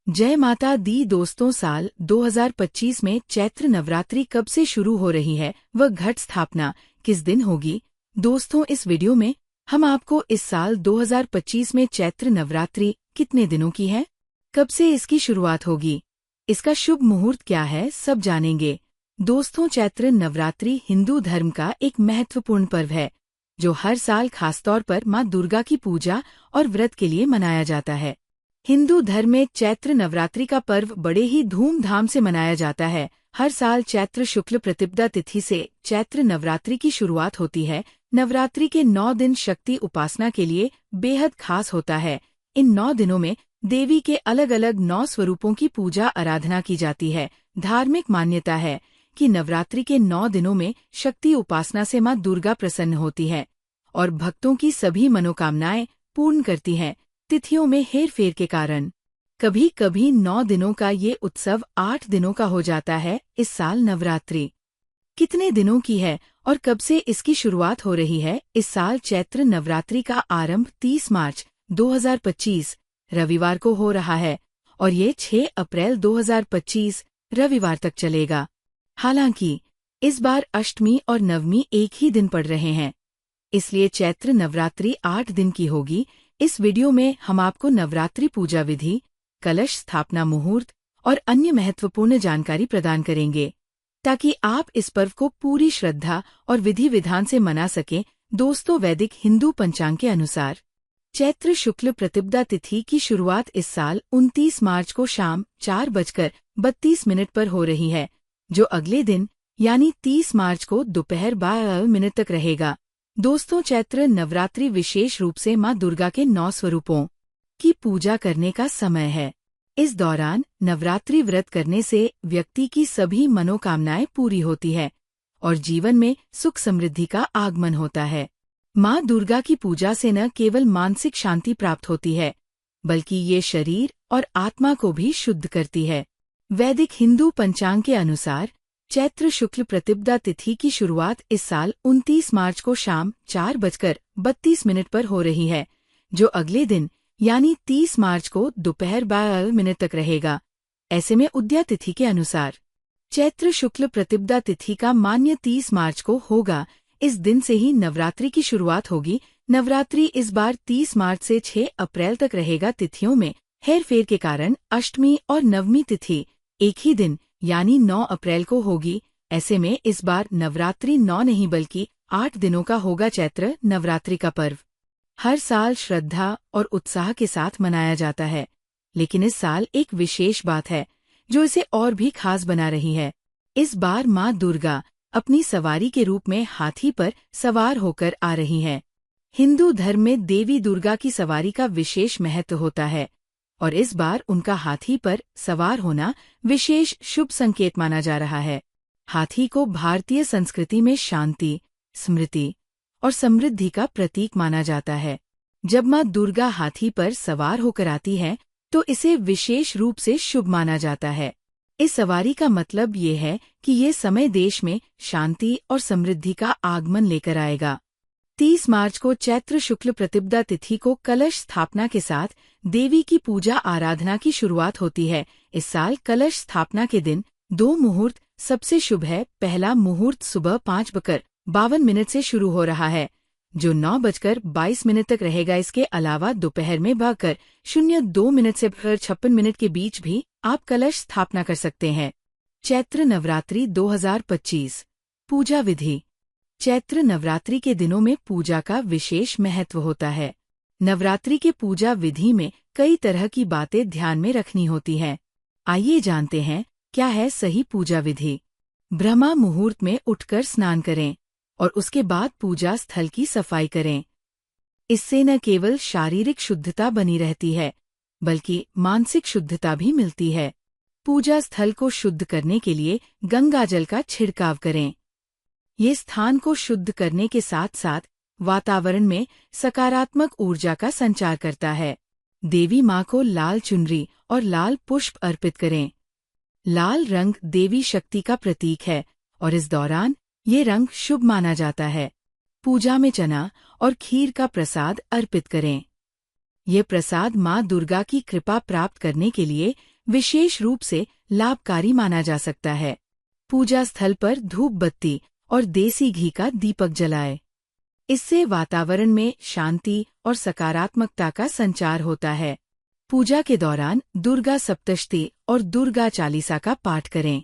जय माता दी दोस्तों, साल 2025 में चैत्र नवरात्रि कब से शुरू हो रही है व घट स्थापना किस दिन होगी। दोस्तों, इस वीडियो में हम आपको इस साल 2025 में चैत्र नवरात्रि कितने दिनों की है, कब से इसकी शुरुआत होगी, इसका शुभ मुहूर्त क्या है, सब जानेंगे। दोस्तों, चैत्र नवरात्रि हिंदू धर्म का एक महत्वपूर्ण पर्व है जो हर साल खासतौर पर माँ दुर्गा की पूजा और व्रत के लिए मनाया जाता है। हिंदू धर्म में चैत्र नवरात्रि का पर्व बड़े ही धूमधाम से मनाया जाता है। हर साल चैत्र शुक्ल प्रतिपदा तिथि से चैत्र नवरात्रि की शुरुआत होती है। नवरात्रि के 9 दिन शक्ति उपासना के लिए बेहद खास होता है। इन 9 दिनों में देवी के अलग अलग 9 स्वरूपों की पूजा आराधना की जाती है। धार्मिक मान्यता है कि नवरात्रि के 9 दिनों में शक्ति उपासना से माँ दुर्गा प्रसन्न होती है और भक्तों की सभी मनोकामनाएं पूर्ण करती हैं। तिथियों में हेरफेर के कारण कभी कभी 9 दिनों का ये उत्सव 8 दिनों का हो जाता है। इस साल नवरात्रि कितने दिनों की है और कब से इसकी शुरुआत हो रही है। इस साल चैत्र नवरात्रि का आरंभ 30 मार्च 2025 रविवार को हो रहा है और ये 6 अप्रैल 2025 रविवार तक चलेगा। हालांकि इस बार अष्टमी और नवमी एक ही दिन पड़ रहे हैं, इसलिए चैत्र नवरात्रि 8 दिन की होगी। इस वीडियो में हम आपको नवरात्रि पूजा विधि, कलश स्थापना मुहूर्त और अन्य महत्वपूर्ण जानकारी प्रदान करेंगे ताकि आप इस पर्व को पूरी श्रद्धा और विधि विधान से मना सकें। दोस्तों, वैदिक हिंदू पंचांग के अनुसार चैत्र शुक्ल प्रतिपदा तिथि की शुरुआत इस साल 29 मार्च को शाम 4:32 पर हो रही है, जो अगले दिन यानी 30 मार्च को दोपहर 12 तक रहेगा। दोस्तों, चैत्र नवरात्रि विशेष रूप से माँ दुर्गा के 9 स्वरूपों की पूजा करने का समय है। इस दौरान नवरात्रि व्रत करने से व्यक्ति की सभी मनोकामनाएं पूरी होती है और जीवन में सुख समृद्धि का आगमन होता है। माँ दुर्गा की पूजा से न केवल मानसिक शांति प्राप्त होती है, बल्कि ये शरीर और आत्मा को भी शुद्ध करती है। वैदिक हिंदू पंचांग के अनुसार चैत्र शुक्ल प्रतिपदा तिथि की शुरुआत इस साल 29 मार्च को शाम 4:32 पर हो रही है, जो अगले दिन यानी 30 मार्च को दोपहर 12 तक रहेगा। ऐसे में उदया तिथि के अनुसार चैत्र शुक्ल प्रतिपदा तिथि का मान्य 30 मार्च को होगा। इस दिन से ही नवरात्रि की शुरुआत होगी। नवरात्रि इस बार 30 मार्च से 6 अप्रैल तक रहेगा। तिथियों में हेरफेर के कारण अष्टमी और नवमी तिथि एक ही दिन यानी 9 अप्रैल को होगी। ऐसे में इस बार नवरात्रि 9 नहीं बल्कि 8 दिनों का होगा। चैत्र नवरात्रि का पर्व हर साल श्रद्धा और उत्साह के साथ मनाया जाता है, लेकिन इस साल एक विशेष बात है जो इसे और भी खास बना रही है। इस बार माँ दुर्गा अपनी सवारी के रूप में हाथी पर सवार होकर आ रही हैं। हिंदू धर्म में देवी दुर्गा की सवारी का विशेष महत्व होता है और इस बार उनका हाथी पर सवार होना विशेष शुभ संकेत माना जा रहा है। हाथी को भारतीय संस्कृति में शांति, स्मृति और समृद्धि का प्रतीक माना जाता है। जब माँ दुर्गा हाथी पर सवार होकर आती है तो इसे विशेष रूप से शुभ माना जाता है। इस सवारी का मतलब ये है कि ये समय देश में शांति और समृद्धि का आगमन लेकर आएगा। 30 मार्च को चैत्र शुक्ल प्रतिपदा तिथि को कलश स्थापना के साथ देवी की पूजा आराधना की शुरुआत होती है। इस साल कलश स्थापना के दिन 2 मुहूर्त सबसे शुभ है। पहला मुहूर्त सुबह 5:52 से शुरू हो रहा है, जो 9:22 तक रहेगा। इसके अलावा दोपहर में 12:02 से 56 के बीच भी आप कलश स्थापना कर सकते हैं। चैत्र नवरात्रि 2025 पूजा विधि। चैत्र नवरात्रि के दिनों में पूजा का विशेष महत्व होता है। नवरात्रि के पूजा विधि में कई तरह की बातें ध्यान में रखनी होती हैं। आइए जानते हैं क्या है सही पूजा विधि। ब्रह्मा मुहूर्त में उठकर स्नान करें और उसके बाद पूजा स्थल की सफाई करें। इससे न केवल शारीरिक शुद्धता बनी रहती है, बल्कि मानसिक शुद्धता भी मिलती है। पूजा स्थल को शुद्ध करने के लिए गंगाजल का छिड़काव करें। ये स्थान को शुद्ध करने के साथ साथ वातावरण में सकारात्मक ऊर्जा का संचार करता है। देवी माँ को लाल चुनरी और लाल पुष्प अर्पित करें। लाल रंग देवी शक्ति का प्रतीक है और इस दौरान ये रंग शुभ माना जाता है। पूजा में चना और खीर का प्रसाद अर्पित करें। ये प्रसाद माँ दुर्गा की कृपा प्राप्त करने के लिए विशेष रूप से लाभकारी माना जा सकता है। पूजा स्थल पर धूप बत्ती और देसी घी का दीपक जलाए। इससे वातावरण में शांति और सकारात्मकता का संचार होता है। पूजा के दौरान दुर्गा सप्तशती और दुर्गा चालीसा का पाठ करें।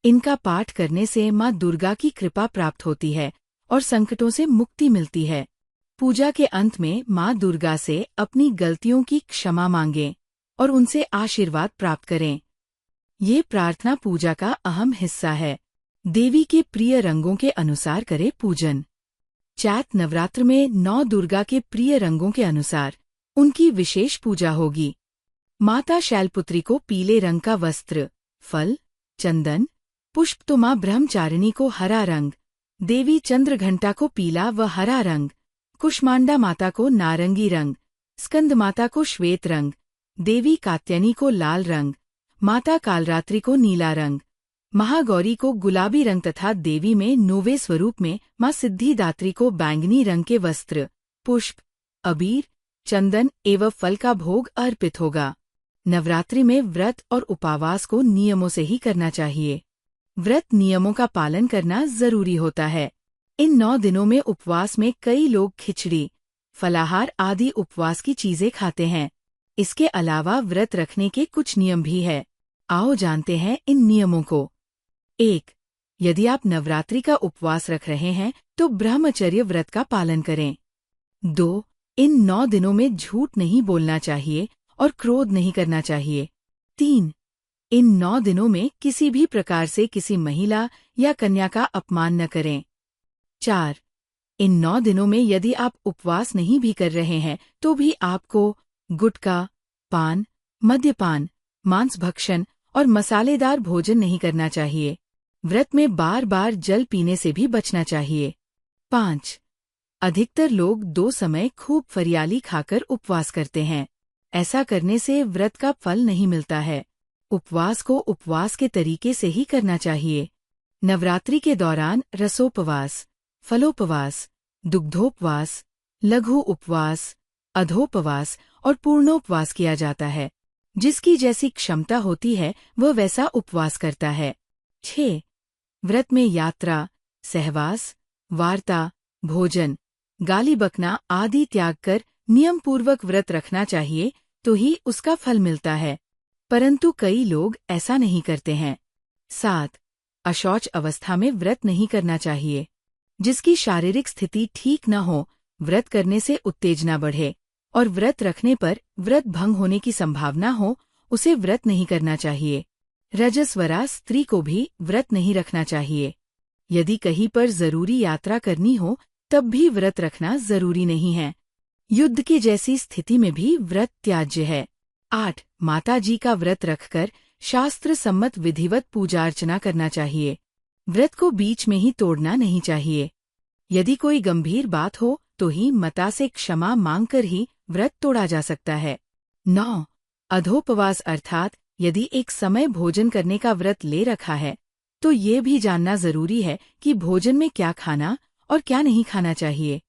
इनका पाठ करने से माँ दुर्गा की कृपा प्राप्त होती है और संकटों से मुक्ति मिलती है। पूजा के अंत में माँ दुर्गा से अपनी गलतियों की क्षमा मांगें और उनसे आशीर्वाद प्राप्त करें। ये प्रार्थना पूजा का अहम हिस्सा है। देवी के प्रिय रंगों के अनुसार करें पूजन। चैत्र नवरात्र में 9 दुर्गा के प्रिय रंगों के अनुसार उनकी विशेष पूजा होगी। माता शैलपुत्री को पीले रंग का वस्त्र, फल, चंदन, पुष्प तो माँ ब्रह्मचारिणी को हरा रंग, देवी चंद्रघंटा को पीला व हरा रंग, कुष्मांडा माता को नारंगी रंग, स्कंद माता को श्वेत रंग, देवी कात्यायनी को लाल रंग, माता कालरात्रि को नीला रंग, महागौरी को गुलाबी रंग तथा देवी में 9वें स्वरूप में माँ सिद्धिदात्री को बैंगनी रंग के वस्त्र, पुष्प, अबीर, चंदन एवं फल का भोग अर्पित होगा। नवरात्रि में व्रत और उपवास को नियमों से ही करना चाहिए। व्रत नियमों का पालन करना जरूरी होता है। इन 9 दिनों में उपवास में कई लोग खिचड़ी, फलाहार आदि उपवास की चीजें खाते हैं। इसके अलावा व्रत रखने के कुछ नियम भी है। आओ जानते हैं इन नियमों को। 1. यदि आप नवरात्रि का उपवास रख रहे हैं तो ब्रह्मचर्य व्रत का पालन करें। 2. इन 9 दिनों में झूठ नहीं बोलना चाहिए और क्रोध नहीं करना चाहिए। 3. इन 9 दिनों में किसी भी प्रकार से किसी महिला या कन्या का अपमान न करें। 4. इन 9 दिनों में यदि आप उपवास नहीं भी कर रहे हैं तो भी आपको गुटखा, पान, मद्यपान, मांस भक्षण और मसालेदार भोजन नहीं करना चाहिए। व्रत में बार बार जल पीने से भी बचना चाहिए। 5. अधिकतर लोग 2 समय खूब फरियाली खाकर उपवास करते हैं। ऐसा करने से व्रत का फल नहीं मिलता है। उपवास को उपवास के तरीके से ही करना चाहिए। नवरात्रि के दौरान रसोपवास, फलोपवास, दुग्धोपवास, लघु उपवास, अधोपवास और पूर्णोपवास किया जाता है। जिसकी जैसी क्षमता होती है वह वैसा उपवास करता है। 6. व्रत में यात्रा, सहवास, वार्ता, भोजन, गाली बकना आदि त्याग कर नियम पूर्वक व्रत रखना चाहिए तो ही उसका फल मिलता है। परंतु कई लोग ऐसा नहीं करते हैं। 7. अशौच अवस्था में व्रत नहीं करना चाहिए। जिसकी शारीरिक स्थिति ठीक न हो, व्रत करने से उत्तेजना बढ़े और व्रत रखने पर व्रत भंग होने की संभावना हो, उसे व्रत नहीं करना चाहिए। रजस्वला स्त्री को भी व्रत नहीं रखना चाहिए। यदि कहीं पर जरूरी यात्रा करनी हो तब भी व्रत रखना जरूरी नहीं है। युद्ध की जैसी स्थिति में भी व्रत त्याज्य है। 8. माता जी का व्रत रखकर शास्त्र सम्मत विधिवत पूजा अर्चना करना चाहिए। व्रत को बीच में ही तोड़ना नहीं चाहिए। यदि कोई गंभीर बात हो तो ही माता से क्षमा मांगकर ही व्रत तोड़ा जा सकता है। 9. अधोपवास अर्थात यदि एक समय भोजन करने का व्रत ले रखा है तो ये भी जानना जरूरी है कि भोजन में क्या खाना और क्या नहीं खाना चाहिए।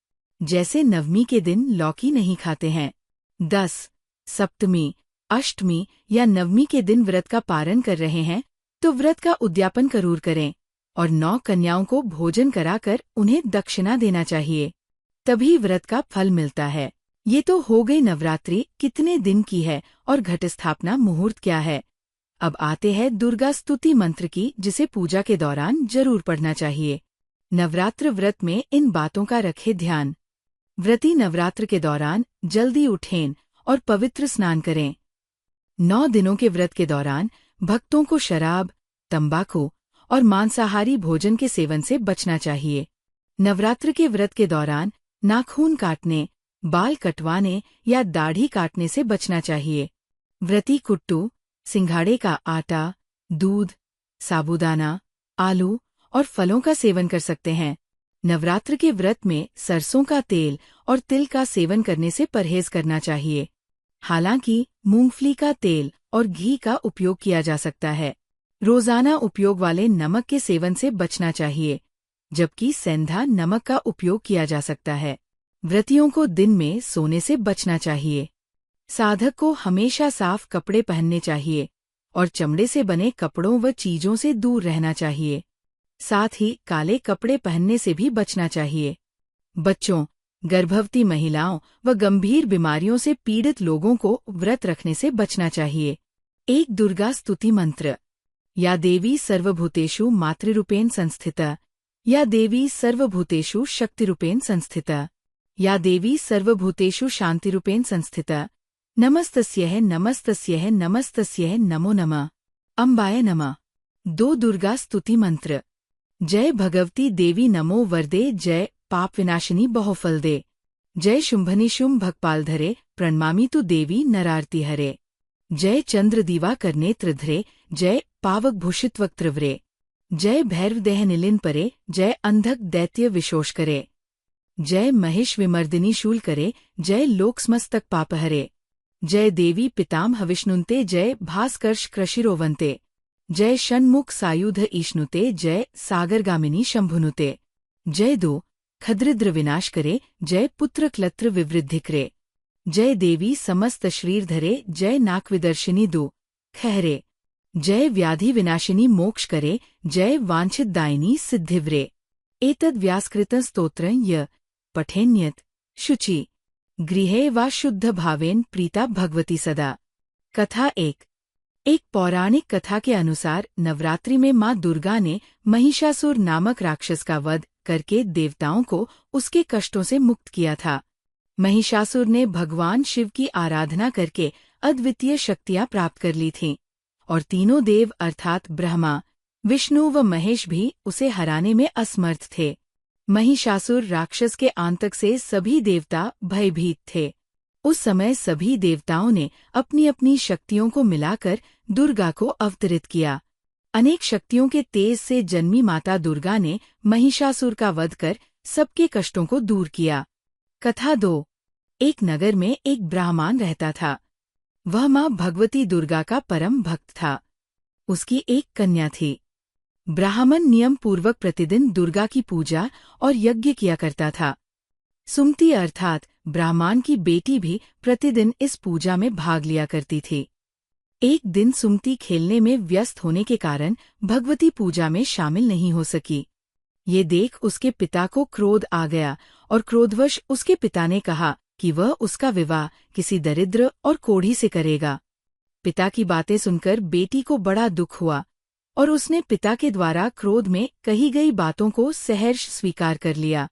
जैसे नवमी के दिन लौकी नहीं खाते हैं। 10. सप्तमी, अष्टमी या नवमी के दिन व्रत का पारण कर रहे हैं तो व्रत का उद्यापन जरूर करें और 9 कन्याओं को भोजन कराकर उन्हें दक्षिणा देना चाहिए। तभी व्रत का फल मिलता है। ये तो हो गई नवरात्रि कितने दिन की है और घट स्थापना मुहूर्त क्या है। अब आते हैं दुर्गा स्तुति मंत्र की, जिसे पूजा के दौरान जरूर पढ़ना चाहिए। नवरात्र व्रत में इन बातों का रखें ध्यान। व्रती नवरात्र के दौरान जल्दी उठें और पवित्र स्नान करें। 9 दिनों के व्रत के दौरान भक्तों को शराब, तंबाकू और मांसाहारी भोजन के सेवन से बचना चाहिए। नवरात्र के व्रत के दौरान नाखून काटने, बाल कटवाने या दाढ़ी काटने से बचना चाहिए। व्रती कुट्टू, सिंघाड़े का आटा, दूध, साबूदाना, आलू और फलों का सेवन कर सकते हैं। नवरात्र के व्रत में सरसों का तेल और तिल का सेवन करने से परहेज करना चाहिए। हालांकि मूंगफली का तेल और घी का उपयोग किया जा सकता है। रोजाना उपयोग वाले नमक के सेवन से बचना चाहिए, जबकि सेंधा नमक का उपयोग किया जा सकता है। व्रतियों को दिन में सोने से बचना चाहिए। साधक को हमेशा साफ कपड़े पहनने चाहिए और चमड़े से बने कपड़ों व चीजों से दूर रहना चाहिए। साथ ही काले कपड़े पहनने से भी बचना चाहिए। बच्चों, गर्भवती महिलाओं व गंभीर बीमारियों से पीड़ित लोगों को व्रत रखने से बचना चाहिए। एक दुर्गा स्तुति मंत्र। या देवी सर्वभूतेषु मातृरूपेण संस्थिता, या देवी सर्वभूतेषु शक्तिरूपेण संस्थिता, या देवी सर्वभूतेषु शांतिरूपेण संस्थिता। नमस्तस्यै नमस्तस्यै नमस्तस्यै नमो नमः। अम्बाय नमः। 2 दुर्गा स्तुति मंत्र। जय भगवती देवी नमो वरदे, जय पाप विनाशिनी बहुफल दे। जय शुंभनिशुंभ भगपालधरे, प्रणमामि तु देवी नरार्ति हरे। जय चंद्र दीवा करनेत्रधरे, जय पावक भूषित वक्त्रवरे। जय भैरव देह निलिन परे, जय अंधक दैत्य विशोष करे। जय महिष विमर्दिनी शूल करे, जय लोक समस्तक पाप हरे। जय देवी पितामह विष्णुन्ते, जय भास्कर्ष कृशिरोवन्ते। जय षण्मुख सायुध ईष्णुते, जय सागरगामिनी शंभुनुते। जय दो खद्रिद्र विनाश करे, जय पुत्र क्लत्र विवृद्धि करे। जय देवी समस्त श्रीरधरे, जय नाकविदर्शिनी दो खहरे। जय व्याधि विनाशिनी मोक्ष करे, जय वांछित दायिनी सिद्धिव्रे। एतद् व्यासकृतं स्तोत्रं य पठेन्यत शुचि गृहे वा शुद्ध भावेन प्रीता भगवती सदा। कथा 1। एक पौराणिक कथा के अनुसार नवरात्रि में मां दुर्गा ने महिषासुर नामक राक्षस का वध करके देवताओं को उसके कष्टों से मुक्त किया था। महिषासुर ने भगवान शिव की आराधना करके अद्वितीय शक्तियां प्राप्त कर ली थीं, और तीनों देव अर्थात ब्रह्मा, विष्णु व महेश भी उसे हराने में असमर्थ थे। महिषासुर राक्षस के आतंक से सभी देवता भयभीत थे। उस समय सभी देवताओं ने अपनी अपनी शक्तियों को मिलाकर दुर्गा को अवतरित किया। अनेक शक्तियों के तेज से जन्मी माता दुर्गा ने महिषासुर का वध कर सबके कष्टों को दूर किया। कथा 2। एक नगर में एक ब्राह्मण रहता था। वह मां भगवती दुर्गा का परम भक्त था। उसकी एक कन्या थी। ब्राह्मण नियम पूर्वक प्रतिदिन दुर्गा की पूजा और यज्ञ किया करता था। सुमति अर्थात ब्राह्मण की बेटी भी प्रतिदिन इस पूजा में भाग लिया करती थी। एक दिन सुमति खेलने में व्यस्त होने के कारण भगवती पूजा में शामिल नहीं हो सकी। ये देख उसके पिता को क्रोध आ गया और क्रोधवश उसके पिता ने कहा कि वह उसका विवाह किसी दरिद्र और कोढ़ी से करेगा। पिता की बातें सुनकर बेटी को बड़ा दुख हुआ और उसने पिता के द्वारा क्रोध में कही गई बातों को सहर्ष स्वीकार कर लिया।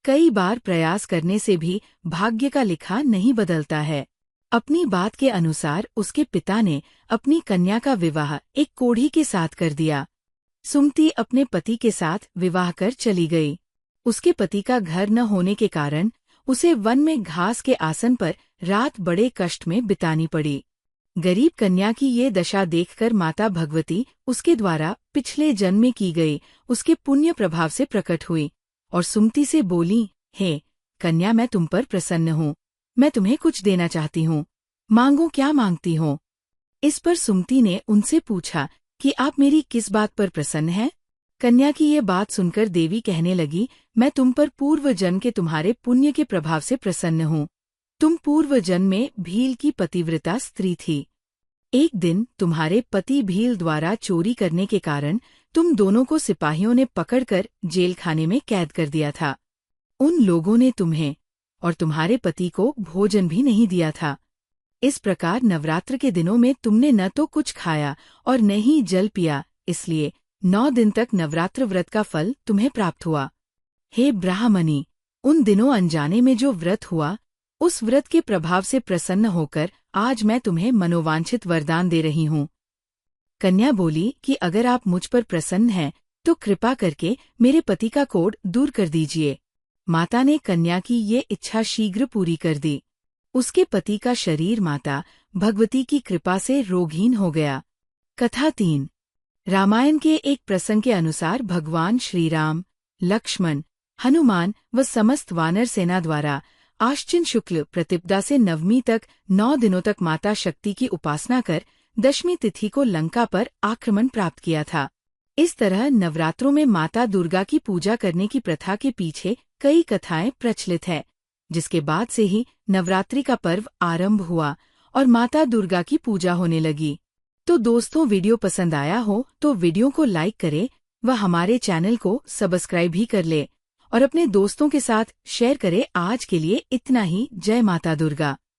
कई बार प्रयास करने से भी भाग्य का लिखा नहीं बदलता है। अपनी बात के अनुसार उसके पिता ने अपनी कन्या का विवाह एक कोढ़ी के साथ कर दिया। सुमति अपने पति के साथ विवाह कर चली गई। उसके पति का घर न होने के कारण उसे वन में घास के आसन पर रात बड़े कष्ट में बितानी पड़ी। गरीब कन्या की ये दशा देखकर माता भगवती उसके द्वारा पिछले जन्म में की गई उसके पुण्य प्रभाव से प्रकट हुई और सुमति से बोली, हे कन्या, मैं तुम पर प्रसन्न हूँ। मैं तुम्हें कुछ देना चाहती हूँ। मांगो, क्या मांगती हो? इस पर सुमति ने उनसे पूछा कि आप मेरी किस बात पर प्रसन्न हैं? कन्या की ये बात सुनकर देवी कहने लगी, मैं तुम पर पूर्व जन्म के तुम्हारे पुण्य के प्रभाव से प्रसन्न हूँ। तुम पूर्व जन्म में भील की पतिव्रता स्त्री थी। एक दिन तुम्हारे पति भील द्वारा चोरी करने के कारण तुम दोनों को सिपाहियों ने पकड़कर जेल खाने में कैद कर दिया था। उन लोगों ने तुम्हें और तुम्हारे पति को भोजन भी नहीं दिया था। इस प्रकार नवरात्र के दिनों में तुमने न तो कुछ खाया और न ही जल पिया, इसलिए 9 दिन तक नवरात्र व्रत का फल तुम्हें प्राप्त हुआ। हे ब्राह्मणी, उन दिनों अनजाने में जो व्रत हुआ, उस व्रत के प्रभाव से प्रसन्न होकर आज मैं तुम्हें मनोवांछित वरदान दे रही हूँ। कन्या बोली कि अगर आप मुझ पर प्रसन्न हैं तो कृपा करके मेरे पति का कोढ़ दूर कर दीजिए। माता ने कन्या की ये इच्छा शीघ्र पूरी कर दी। उसके पति का शरीर माता भगवती की कृपा से रोगहीन हो गया। कथा 3। रामायण के एक प्रसंग के अनुसार भगवान श्री राम, लक्ष्मण, हनुमान व समस्त वानर सेना द्वारा आश्विन शुक्ल प्रतिपदा से नवमी तक 9 दिनों तक माता शक्ति की उपासना कर दशमी तिथि को लंका पर आक्रमण प्राप्त किया था। इस तरह नवरात्रों में माता दुर्गा की पूजा करने की प्रथा के पीछे कई कथाएं प्रचलित है, जिसके बाद से ही नवरात्रि का पर्व आरंभ हुआ और माता दुर्गा की पूजा होने लगी। तो दोस्तों, वीडियो पसंद आया हो तो वीडियो को लाइक करें व हमारे चैनल को सब्सक्राइब भी कर ले और अपने दोस्तों के साथ शेयर करें। आज के लिए इतना ही। जय माता दुर्गा।